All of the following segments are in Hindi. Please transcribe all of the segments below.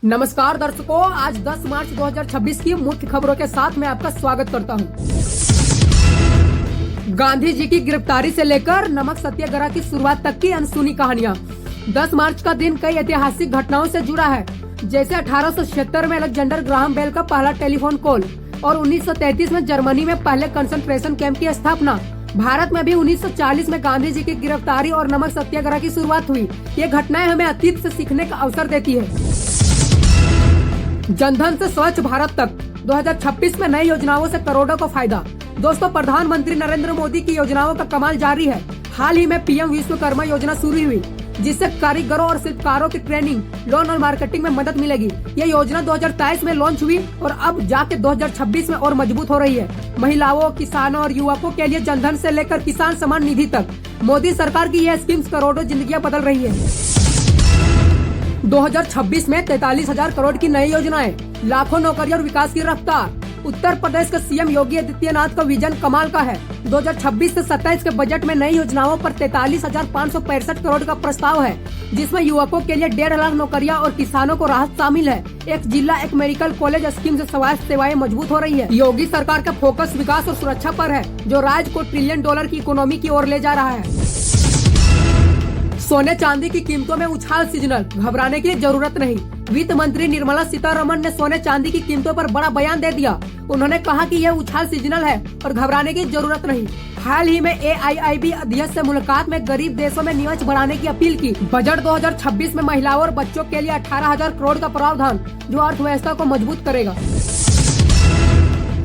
नमस्कार दर्शकों, आज 10 मार्च 2026 की मुख्य खबरों के साथ मैं आपका स्वागत करता हूं। गांधी जी की गिरफ्तारी से लेकर नमक सत्याग्रह की शुरुआत तक की अनसुनी कहानियां। 10 मार्च का दिन कई ऐतिहासिक घटनाओं से जुड़ा है, जैसे 1876 में अलेक्जेंडर ग्राहम बेल का पहला टेलीफोन कॉल और 1933 में जर्मनी में पहले कंसंट्रेशन कैंप की स्थापना। भारत में भी 1940 में गांधी जी की गिरफ्तारी और नमक सत्याग्रह की शुरुआत हुई। ये घटनाएं हमें अतीत से सीखने का अवसर देती है। जनधन से स्वच्छ भारत तक 2026 में नई योजनाओं से करोड़ों को फायदा। दोस्तों, प्रधानमंत्री नरेंद्र मोदी की योजनाओं का कमाल जारी है। हाल ही में पीएम विश्वकर्मा योजना शुरू हुई, जिससे कारीगरों और शिल्पकारों की ट्रेनिंग, लोन और मार्केटिंग में मदद मिलेगी। ये योजना 2023 में लॉन्च हुई और अब जाके 2026 में और मजबूत हो रही है। महिलाओं, किसानों और युवकों के लिए जनधन से लेकर किसान सम्मान निधि तक मोदी सरकार की यह स्कीम्स करोड़ों जिंदगियां बदल रही है। 2026 में 43,000 करोड़ की नई योजनाएं, लाखों नौकरी और विकास की रफ्तार। उत्तर प्रदेश के सीएम योगी आदित्यनाथ का विजन कमाल का है। 2026 से 27 के बजट में नई योजनाओं पर 43,565 करोड़ का प्रस्ताव है, जिसमें युवकों के लिए 1.5 लाख नौकरियां और किसानों को राहत शामिल है। एक जिला, एक मेडिकल कॉलेज स्कीम से स्वास्थ्य सेवाएं मजबूत हो रही है। योगी सरकार का फोकस विकास और सुरक्षा पर है, जो राज्य को $1 ट्रिलियन की इकोनॉमी की ओर ले जा रहा है। सोने चांदी की कीमतों में उछाल सीजनल, घबराने की जरूरत नहीं। वित्त मंत्री निर्मला सीतारमण ने सोने चांदी की कीमतों पर बड़ा बयान दे दिया। उन्होंने कहा कि यह उछाल सीजनल है और घबराने की जरूरत नहीं। हाल ही में AIIB अध्यक्ष से मुलाकात में गरीब देशों में निवेश बढ़ाने की अपील की। बजट 2026 में महिलाओं और बच्चों के लिए 18,000 करोड़ का प्रावधान, जो अर्थव्यवस्था को मजबूत करेगा।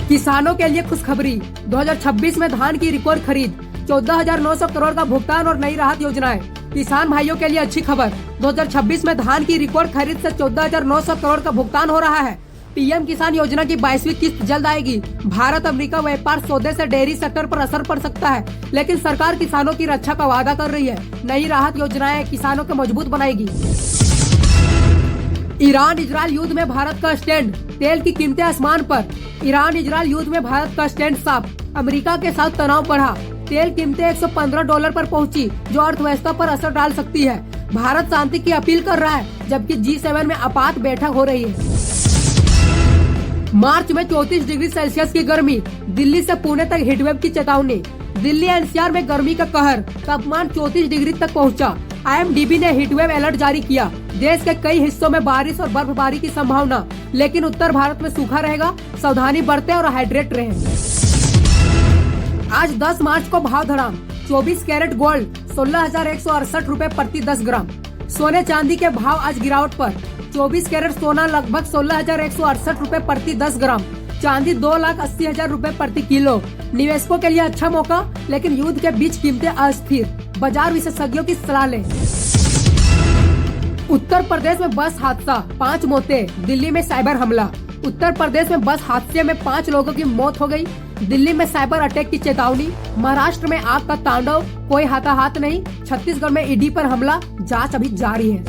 किसानों के लिए खुशखबरी, 2026 में धान की रिकॉर्ड खरीद, 14,900 करोड़ का भुगतान और नई राहत योजनाएं। किसान भाइयों के लिए अच्छी खबर, 2026 में धान की रिकॉर्ड खरीद से 14,900 करोड़ का भुगतान हो रहा है। पीएम किसान योजना की 22वीं किस्त जल्द आएगी। भारत अमेरिका व्यापार सौदे से डेयरी सेक्टर पर असर पड़ सकता है, लेकिन सरकार किसानों की रक्षा का वादा कर रही है। नई राहत योजनाएं किसानों को मजबूत बनाएगी। ईरान इजरायल युद्ध में भारत का स्टैंड, तेल की कीमतें आसमान पर। ईरान इजरायल युद्ध में भारत का स्टैंड साफ, अमेरिका के साथ तनाव बढ़ा। तेल कीमतें $115 पर पहुंची, जो अर्थव्यवस्था पर असर डाल सकती है। भारत शांति की अपील कर रहा है, जबकि G7 में आपात बैठक हो रही है। मार्च में 34 डिग्री सेल्सियस की गर्मी, दिल्ली से पुणे तक हीटवेव की चेतावनी। दिल्ली NCR में गर्मी का कहर, तापमान 34 डिग्री तक पहुंचा। IMDB ने हीटवेव अलर्ट जारी किया। देश के कई हिस्सों में बारिश और बर्फबारी की संभावना, लेकिन उत्तर भारत में सूखा रहेगा। सावधानी बरतें और हाइड्रेट रहें। आज 10 मार्च को भाव धड़ाम, 24 कैरेट गोल्ड 16,168 रूपए प्रति 10 ग्राम। सोने चांदी के भाव आज गिरावट पर, 24 कैरेट सोना लगभग 16,168 रूपए प्रति 10 ग्राम। चांदी 2,80,000 रूपए प्रति किलो। निवेशकों के लिए अच्छा मौका, लेकिन युद्ध के बीच कीमतें अस्थिर। बाजार विशेषज्ञों की सलाह लें। उत्तर प्रदेश में बस हादसा, 5 मौतें। दिल्ली में साइबर हमला, उत्तर प्रदेश में बस हादसे में 5 लोगों की मौत हो गई। दिल्ली में साइबर अटैक की चेतावनी। महाराष्ट्र में आग का तांडव, कोई हाथाहाथ नहीं। छत्तीसगढ़ में ईडी पर हमला, जांच अभी जारी है।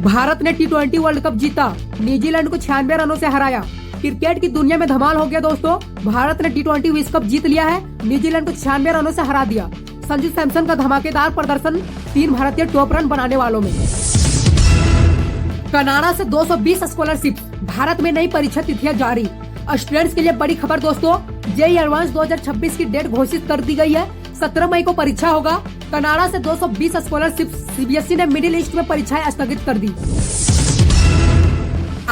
भारत ने T20 वर्ल्ड कप जीता, न्यूजीलैंड को 96 रनों से हराया। क्रिकेट की दुनिया में धमाल हो गया दोस्तों। भारत ने T20 विश्व कप जीत लिया है, न्यूजीलैंड को 96 रनों से हरा दिया। संजू सैमसन का धमाकेदार प्रदर्शन, 3 भारतीय टॉप रन बनाने वालों में। कनाडा से 220 स्कॉलरशिप, भारत में नई परीक्षा तिथियां जारी। स्टूडेंट्स के लिए बड़ी खबर दोस्तों, JEE एडवांस 2026 की डेट घोषित कर दी गई है। 17 मई को परीक्षा होगा। कनाडा से 220 स्कॉलरशिप, CBSE ने मिडिल ईस्ट में परीक्षाएं स्थगित कर दी।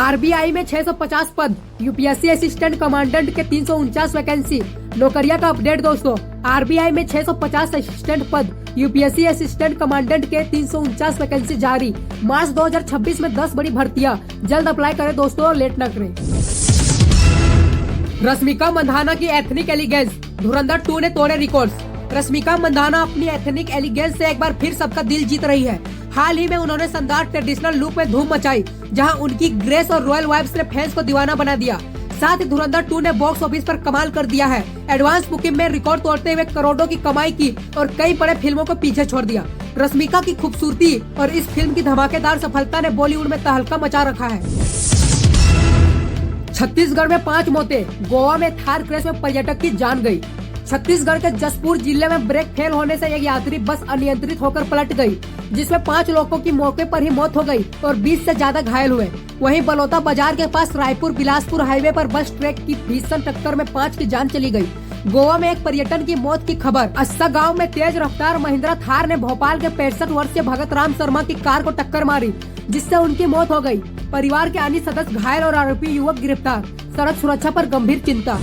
RBI में 650 पद, UPSC असिस्टेंट कमांडेंट के 349 वैकेंसी। नौकरियां का अपडेट दोस्तों, RBI में 650 असिस्टेंट पद, UPSC असिस्टेंट कमांडेंट के 349 वैकेंसी जारी। मार्च 2026 में 10 बड़ी भर्तियां, जल्द अप्लाई करें दोस्तों, लेट न करें। रश्मिका मंदाना की एथनिक एलिगेंस, धुरंधर 2 ने तोड़े रिकॉर्ड्स। रश्मिका मंदाना अपनी एथनिक एलिगेंस से एक बार फिर सबका दिल जीत रही है। हाल ही में उन्होंने शानदार ट्रेडिशनल लुक में धूम मचाई, जहां उनकी ग्रेस और रॉयल वाइब्स ने फैंस को दीवाना बना दिया। साथ ही धुरंधर 2 ने बॉक्स ऑफिस पर कमाल कर दिया है। एडवांस बुकिंग में रिकॉर्ड तोड़ते हुए करोड़ों की कमाई की और कई बड़े फिल्मों को पीछे छोड़ दिया। रश्मिका की खूबसूरती और इस फिल्म की धमाकेदार सफलता ने बॉलीवुड में तहलका मचा रखा है। छत्तीसगढ़ में 5 मौतें, गोवा में थार क्रैश में पर्यटक की जान गई। छत्तीसगढ़ के जसपुर जिले में ब्रेक फेल होने से एक यात्री बस अनियंत्रित होकर पलट गई, जिसमें 5 लोगों की मौके पर ही मौत हो गई और 20 से ज्यादा घायल हुए। वहीं बलौदा बाजार के पास रायपुर बिलासपुर हाईवे पर बस ट्रक की भीषण टक्कर में 5 की जान चली गई। गोवा में एक पर्यटन की मौत की खबर। अस्सा गांव में तेज रफ्तार महिंद्रा थार ने भोपाल के 65 वर्षीय भगत राम शर्मा की कार को टक्कर मारी, जिससे उनकी मौत हो गई। परिवार के अन्य सदस्य घायल और आरोपी युवक गिरफ्तार। सड़क सुरक्षा पर गंभीर चिंता।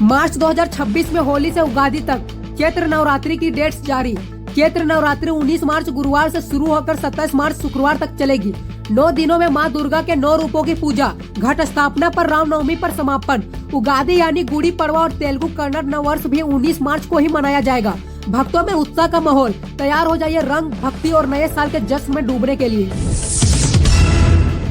मार्च 2026 में होली से उगादी तक चैत्र नवरात्रि की डेट्स जारी। चैत्र नवरात्रि 19 मार्च गुरुवार से शुरू होकर 27 मार्च शुक्रवार तक चलेगी। 9 दिनों में मां दुर्गा के 9 रूपों की पूजा, घट स्थापना पर रामनवमी पर समापन। उगादी यानी गुड़ी पड़वा और तेलुगु कन्नड़ नव वर्ष भी 19 मार्च को ही मनाया जाएगा। भक्तों में उत्साह का माहौल। तैयार हो जाइए रंग, भक्ति और नए साल के जश्न में डूबने के लिए।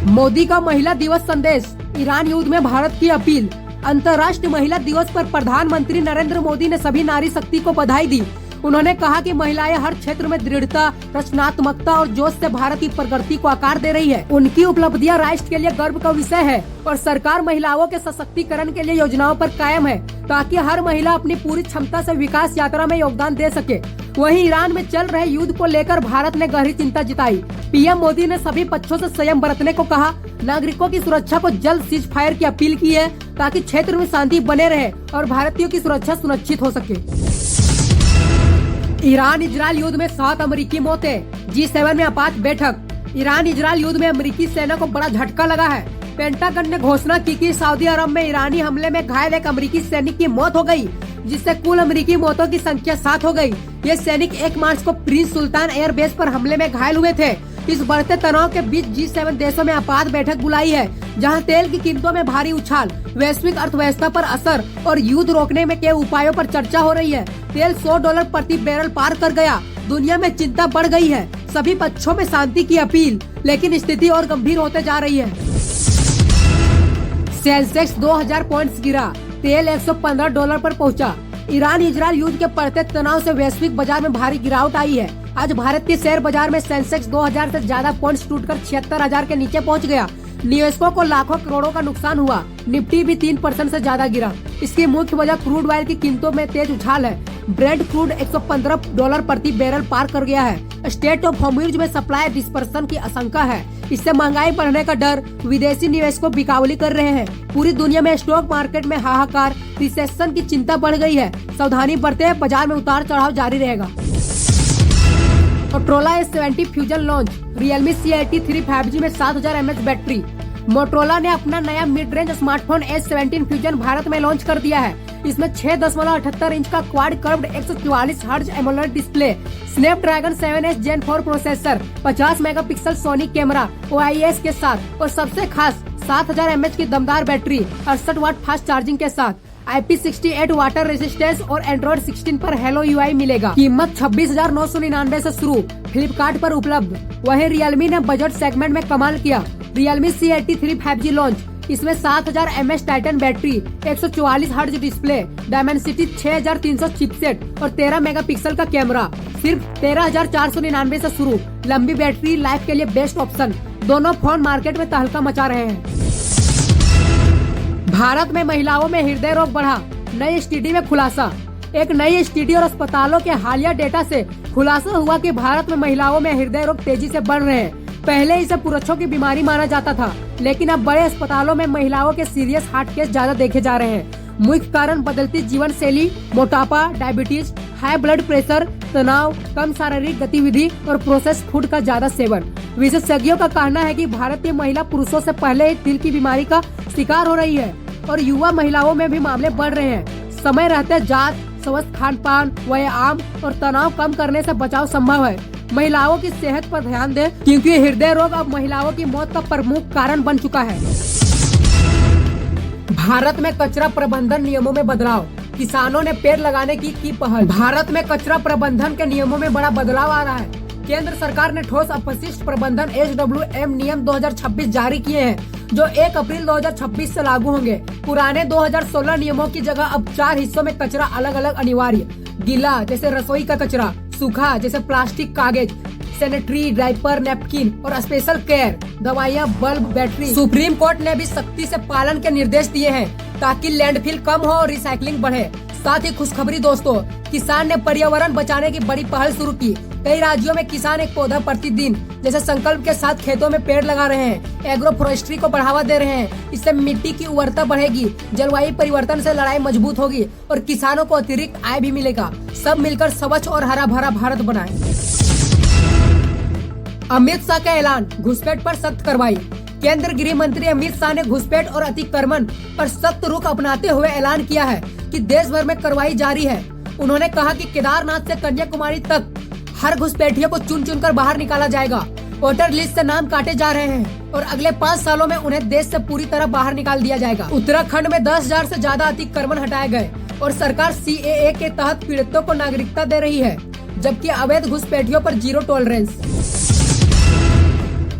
मोदी का महिला दिवस संदेश। ईरान युद्ध में भारत की अपील। अंतर्राष्ट्रीय महिला दिवस पर प्रधानमंत्री नरेंद्र मोदी ने सभी नारी शक्ति को बधाई दी। उन्होंने कहा कि महिलाएं हर क्षेत्र में दृढ़ता, रचनात्मकता और जोश से भारत की प्रगति को आकार दे रही है। उनकी उपलब्धियां राष्ट्र के लिए गर्व का विषय है और सरकार महिलाओं के सशक्तिकरण के लिए योजनाओं पर कायम है, ताकि हर महिला अपनी पूरी क्षमता से विकास यात्रा में योगदान दे सके। वहीं ईरान में चल रहे युद्ध को लेकर भारत ने गहरी चिंता जताई। पीएम मोदी ने सभी पक्षों से संयम बरतने को कहा। नागरिकों की सुरक्षा को जल्द सीज फायर की अपील की है, ताकि क्षेत्र में शांति बने रहे और भारतीयों की सुरक्षा सुनिश्चित हो सके। ईरान इजरायल युद्ध में 7 अमेरिकी मौतें। G7 में आपात बैठक। ईरान इजरायल युद्ध में अमेरिकी सेना को बड़ा झटका लगा है। पेंटागन ने घोषणा की कि सऊदी अरब में ईरानी हमले में घायल एक अमेरिकी सैनिक की मौत हो गई, जिससे कुल अमेरिकी मौतों की संख्या 7 हो गई। ये सैनिक 1 मार्च को प्रिंस सुल्तान एयरबेस पर हमले में घायल हुए थे। इस बढ़ते तनाव के बीच G7 देशों में आपात बैठक बुलाई है, जहां तेल की कीमतों में भारी उछाल, वैश्विक अर्थव्यवस्था पर असर और युद्ध रोकने में के उपायों पर चर्चा हो रही है। तेल $100 प्रति बैरल पार कर गया। दुनिया में चिंता बढ़ गई है। सभी पक्षों में शांति की अपील, लेकिन स्थिति और गंभीर होते जा रही है। सेंसेक्स 2000 पॉइंट्स गिरा। तेल $115 पर पहुंचा। ईरान इजरायल युद्ध के बढ़ते तनाव से वैश्विक बाजार में भारी गिरावट आई है। आज भारत के शेयर बाजार में सेंसेक्स 2000 से ज्यादा पॉइंट्स टूटकर 76,000 के नीचे पहुंच गया। निवेशकों को लाखों करोड़ों का नुकसान हुआ। निफ्टी भी 3% से ज्यादा गिरा। इसकी मुख्य वजह क्रूड ऑयल की कीमतों में तेज उछाल है। ब्रेंट क्रूड $115 प्रति बैरल पार कर गया है। स्टेट ऑफ हॉर्मुज़ में सप्लाई डिस्पर्सन की आशंका है। इससे महंगाई बढ़ने का डर विदेशी निवेशकों बिकावली कर रहे हैं। पूरी दुनिया में स्टॉक मार्केट में हाहाकार, रिसेशन की चिंता बढ़ गई है। सावधानी बरते, बाजार में उतार चढ़ाव जारी रहेगा। Motorola S70 fusion launch. Realme C83 5G में 7000 mAh बैटरी। मोटोरोला ने अपना नया mid range smartphone S17 fusion Bharat में लॉन्च कर दिया है। इसमें 6.78 इंच का quad curved 144 hertz AMOLED display, Snapdragon 7S Gen 4 processor, 50 megapixel Soni camera OIS के साथ और सबसे खास 7000 mAh की दमदार बैटरी, 68 वाट फास्ट चार्जिंग के साथ, IP68 वाटर रेजिस्टेंस और Android 16 पर हेलो UI मिलेगा। कीमत 26,999 से शुरू, फ्लिपकार्ट पर उपलब्ध। वहीं Realme ने बजट सेगमेंट में कमाल किया। Realme C83 5G launch. इसमें 7000 mAh Titan battery, 144 hertz display, Dimensity 6300 chipset और 13 मेगापिक्सल का कैमरा। सिर्फ 13,499 से शुरू। लंबी बैटरी लाइफ के लिए बेस्ट ऑप्शन। दोनों फोन मार्केट में तहलका मचा रहे हैं। भारत में महिलाओं में हृदय रोग बढ़ा। नई स्टडी में खुलासा। एक नई स्टडी और अस्पतालों के हालिया डेटा से खुलासा हुआ कि भारत में महिलाओं में हृदय रोग तेजी से बढ़ रहे हैं। पहले इसे पुरुषों की बीमारी माना जाता था, लेकिन अब बड़े अस्पतालों में महिलाओं के सीरियस हार्ट केस ज्यादा देखे जा रहे हैं। मुख्य कारण बदलती जीवन शैली, मोटापा, डायबिटीज, हाई ब्लड प्रेशर, तनाव, कम शारीरिक गतिविधि और प्रोसेस्ड फूड का ज्यादा सेवन। विशेषज्ञों का कहना है कि भारतीय महिला पुरुषों से पहले ही दिल की बीमारी का शिकार हो रही है और युवा महिलाओं में भी मामले बढ़ रहे हैं। समय रहते जात, स्वस्थ खान पान, व्यायाम और तनाव कम करने से बचाव संभव है। महिलाओं की सेहत पर ध्यान दें, क्योंकि हृदय रोग अब महिलाओं की मौत का प्रमुख कारण बन चुका है। भारत में कचरा प्रबंधन नियमों में बदलाव। किसानों ने पेड़ लगाने की पहल। भारत में कचरा प्रबंधन के नियमों में बड़ा बदलाव आ रहा है। केंद्र सरकार ने ठोस अपशिष्ट प्रबंधन SWM नियम 2026 जारी किए हैं, जो 1 अप्रैल 2026 से लागू होंगे। पुराने 2016 नियमों की जगह अब 4 हिस्सों में कचरा अलग अलग अनिवार्य। गीला जैसे रसोई का कचरा, सूखा जैसे प्लास्टिक, कागज, सैनिटरी, डायपर, नैपकिन और स्पेशल केयर, दवाइयाँ, बल्ब, बैटरी। सुप्रीम कोर्ट ने भी सख्ती से पालन के निर्देश दिए हैं, ताकि लैंडफिल कम हो और रिसाइकलिंग बढ़े। साथ ही खुशखबरी दोस्तों, किसान ने पर्यावरण बचाने की बड़ी पहल शुरू की। कई राज्यों में किसान एक पौधा प्रतिदिन जैसे संकल्प के साथ खेतों में पेड़ लगा रहे हैं। एग्रो फॉरेस्ट्री को बढ़ावा दे रहे हैं। इससे मिट्टी की उर्वरता बढ़ेगी, जलवायु परिवर्तन से लड़ाई मजबूत होगी और किसानों को अतिरिक्त आय भी मिलेगा। सब मिलकर स्वच्छ और हरा भरा भारत बनाएं। अमित शाह का ऐलान, घुसपैठ पर सख्त कार्रवाई। केंद्रीय गृह मंत्री अमित शाह ने घुसपैठ और अतिक्रमण पर सख्त रुख अपनाते हुए ऐलान किया है कि देश भर में कार्रवाई जारी है। उन्होंने कहा कि केदारनाथ से कन्याकुमारी तक हर घुसपैठियों को चुन चुन कर बाहर निकाला जाएगा। वोटर लिस्ट से नाम काटे जा रहे हैं और अगले 5 सालों में उन्हें देश से पूरी तरह बाहर निकाल दिया जाएगा। उत्तराखंड में 10,000 से ज्यादा अतिक्रमण हटाए गए और सरकार CAA के तहत पीड़ितों को नागरिकता दे रही है, जबकि अवैध घुसपैठियों पर 0 टॉलरेंस।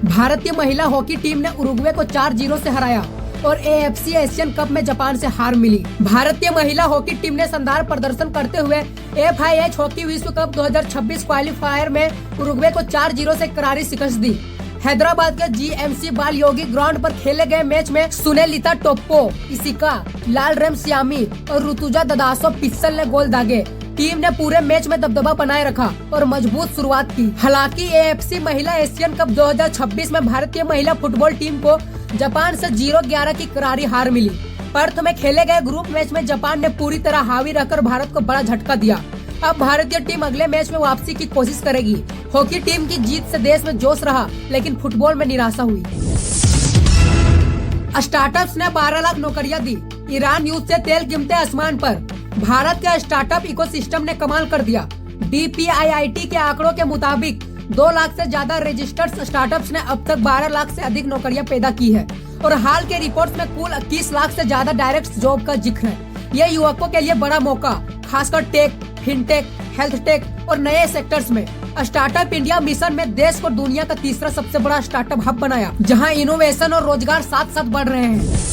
भारतीय महिला हॉकी टीम ने उरुग्वे को 4-0 से हराया और AFC एशियन कप में जापान से हार मिली। भारतीय महिला हॉकी टीम ने शानदार प्रदर्शन करते हुए FIH हॉकी विश्व कप 2026 क्वालिफायर में उरुग्वे को 4-0 से करारी शिकस्त दी। हैदराबाद के GMC बाल योगी ग्राउंड पर खेले गए मैच में सुनेलिता टोप्पो, इशिका लालरेमसियामी और ऋतुजा ददासो पिस्सल ने गोल दागे। टीम ने पूरे मैच में दबदबा बनाए रखा और मजबूत शुरुआत की। हालांकि AFC महिला एशियन कप 2026 में भारतीय महिला फुटबॉल टीम को जापान से 0-11 की करारी हार मिली। पर्थ में खेले गए ग्रुप मैच में जापान ने पूरी तरह हावी रहकर भारत को बड़ा झटका दिया। अब भारतीय टीम अगले मैच में वापसी की कोशिश करेगी। हॉकी टीम की जीत से देश में जोश रहा, लेकिन फुटबॉल में निराशा हुई। स्टार्टअप्स ने 12 लाख नौकरियां दी। ईरान युद्ध से तेल कीमतें आसमान पर। भारत के स्टार्टअप इकोसिस्टम ने कमाल कर दिया। DPIIT के आंकड़ों के मुताबिक 2 लाख से ज्यादा रजिस्टर्ड स्टार्टअप्स ने अब तक 12 लाख से अधिक नौकरियां पैदा की है और हाल के रिपोर्ट्स में कुल 21 लाख से ज्यादा डायरेक्ट जॉब का जिक्र है। ये युवकों के लिए बड़ा मौका, खासकर टेक, फिनटेक, हेल्थ टेक और नए सेक्टर्स में। स्टार्टअप इंडिया मिशन में देश को दुनिया का तीसरा सबसे बड़ा स्टार्टअप हब बनाया, जहां इनोवेशन और रोजगार साथ साथ बढ़ रहे हैं।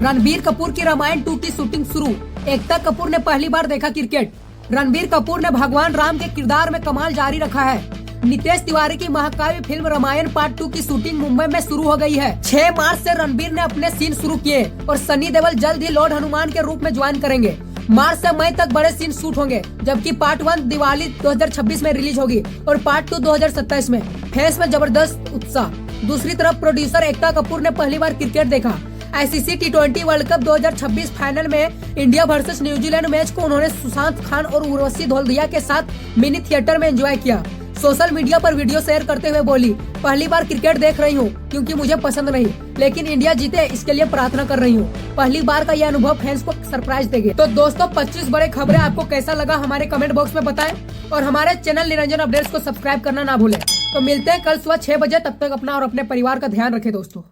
रणबीर कपूर की रामायण 2 की शूटिंग शुरू। एकता कपूर ने पहली बार देखा क्रिकेट। रणबीर कपूर ने भगवान राम के किरदार में कमाल जारी रखा है। नितेश तिवारी की महाकाव्य फिल्म रामायण पार्ट 2 की शूटिंग मुंबई में शुरू हो गई है। 6 मार्च से रणबीर ने अपने सीन शुरू किए और सनी देओल जल्द ही लॉर्ड हनुमान के रूप में ज्वाइन करेंगे। मार्च से मई तक बड़े सीन शूट होंगे, जबकि पार्ट 1 दिवाली 2026 में रिलीज होगी और पार्ट 2 2027 में। फैंस में जबरदस्त उत्साह। दूसरी तरफ प्रोड्यूसर एकता कपूर ने पहली बार क्रिकेट देखा। ICC T20 world cup 2026 final में इंडिया वर्सेस न्यूजीलैंड मैच को उन्होंने सुशांत खान और उर्वशी धोलदिया के साथ मिनी थिएटर में एंजॉय किया। सोशल मीडिया पर वीडियो शेयर करते हुए बोली, पहली बार क्रिकेट देख रही हूँ क्योंकि मुझे पसंद नहीं, लेकिन इंडिया जीते इसके लिए प्रार्थना कर रही हूँ। पहली बार का यह अनुभव फैंस को सरप्राइज देंगे। तो दोस्तों 25 बड़े खबरें आपको कैसा लगा हमारे कमेंट बॉक्स में बताएं और हमारे चैनल निरंजन अपडेट्स को सब्सक्राइब करना ना भूलें। तो मिलते हैं कल सुबह 6 बजे। तब तक अपना और अपने परिवार का ध्यान रखें दोस्तों।